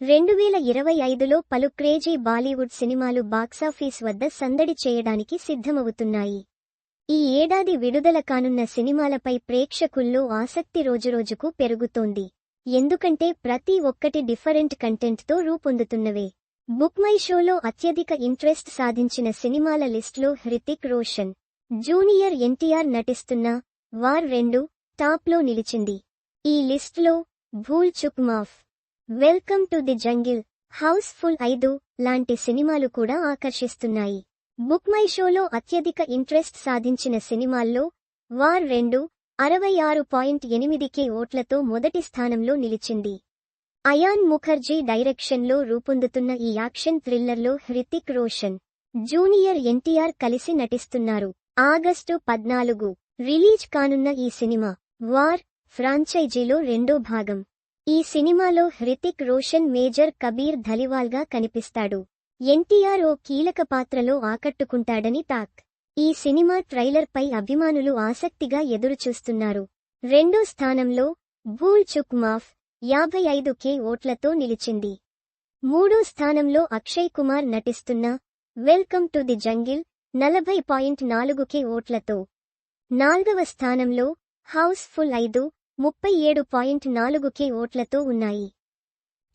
2025లో పలు క్రేజీ బాలీవుడ్ సినిమాలు బాక్సాఫీస్ వద్ద సందడి చేయడానికి సిద్ధమవుతున్నాయి. ఈ ఏడాది విడుదల కానున్న సినిమాలపై ప్రేక్షకుల్లో ఆసక్తి రోజురోజుకు పెరుగుతోంది. ఎందుకంటే ప్రతి ఒక్కటి డిఫరెంట్ కంటెంట్తో రూపొందుతున్నవే. బుక్ మై షోలో అత్యధిక ఇంట్రెస్ట్ సాధించిన సినిమాల లిస్టులో హృతిక్ రోషన్, జూనియర్ ఎన్టీఆర్ నటిస్తున్న వార్ 2 టాప్లో నిలిచింది. ఈ లిస్టులో Bhool Chuk Maaf, Welcome to the Jungle, Housefull 5 లాంటి సినిమాలు కూడా ఆకర్షిస్తున్నాయి. బుక్ మై షోలో అత్యధిక ఇంట్రెస్ట్ సాధించిన సినిమాల్లో వార్ 2 66.8K ఓట్లతో మొదటి స్థానంలో నిలిచింది. అయాన్ ముఖర్జీ డైరెక్షన్లో రూపొందుతున్న ఈ యాక్షన్ థ్రిల్లర్లో హృతిక్ రోషన్, జూనియర్ ఎన్టీఆర్ కలిసి నటిస్తున్నారు. ఆగస్టు 14 రిలీజ్ కానున్న ఈ సినిమా వార్ ఫ్రాంచైజీలో రెండో భాగం. ఈ సినిమాలో హృతిక్ రోషన్ మేజర్ కబీర్ ధలివాల్గా కనిపిస్తాడు. ఎన్టీఆర్ ఓ కీలక పాత్రలో ఆకట్టుకుంటాడని టాక్. ఈ సినిమా ట్రైలర్పై అభిమానులు ఆసక్తిగా ఎదురుచూస్తున్నారు. రెండో స్థానంలో భూల్ చుక్ మాఫ్ 55K ఓట్లతో నిలిచింది. మూడో స్థానంలో అక్షయ్ కుమార్ నటిస్తున్న welcome to the Jungle 40.4K ఓట్లతో. నాల్గవ స్థానంలో హౌస్ ఫుల్ 5 37.4K ఓట్లతో ఉన్నాయి.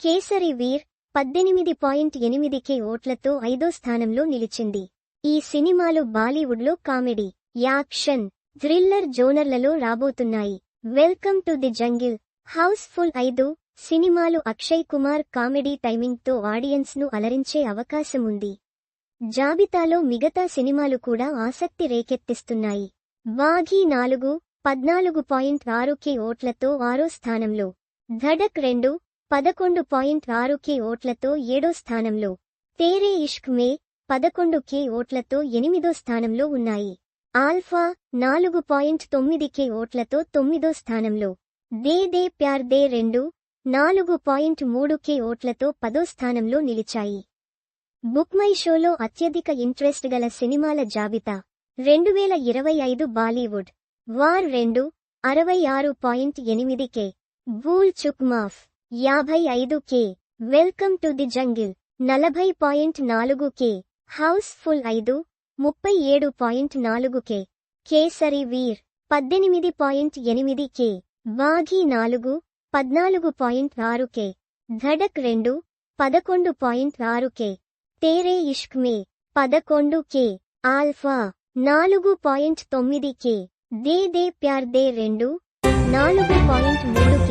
కేసరి వీర్ 18.8K ఓట్లతో ఐదో స్థానంలో నిలిచింది. ఈ సినిమాలు బాలీవుడ్లో కామెడీ, యాక్షన్, థ్రిల్లర్ జోనర్లలో రాబోతున్నాయి. Welcome to the Jungle, Housefull 5 సినిమాలు అక్షయ్ కుమార్ కామెడీ టైమింగ్తో ఆడియన్స్ను అలరించే అవకాశముంది. జాబితాలో మిగతా సినిమాలు కూడా ఆసక్తి రేకెత్తిస్తున్నాయి. బాఘీ 4 14.6K ఓట్లతో ఆరో స్థానంలో. ధడక్ 2 11.6K ఓట్లతో ఏడో స్థానంలో. తేరే ఇష్క్ మే 11K ఓట్లతో ఎనిమిదో స్థానంలో ఉన్నాయి. ఆల్ఫా 4.9K ఓట్లతో తొమ్మిదో స్థానంలో. దే దే ప్యార్ దే 2 4.3K ఓట్లతో పదో స్థానంలో నిలిచాయి. బుక్ మై షోలో అత్యధిక ఇంట్రెస్ట్ గల సినిమాల జాబితా. 2025 Bollywood war 2 66.8K, Bhool Chuk Maaf 55K, Welcome to the Jungle 40.4K, Housefull 5 37.4K, Kesari Veer 18.8K, Baaghi 4 14.6K, Dhadak 2 11.6K, Tere Ishk Mein 11K, Alpha 4.9K, De De Pyaar De 2 4.3K.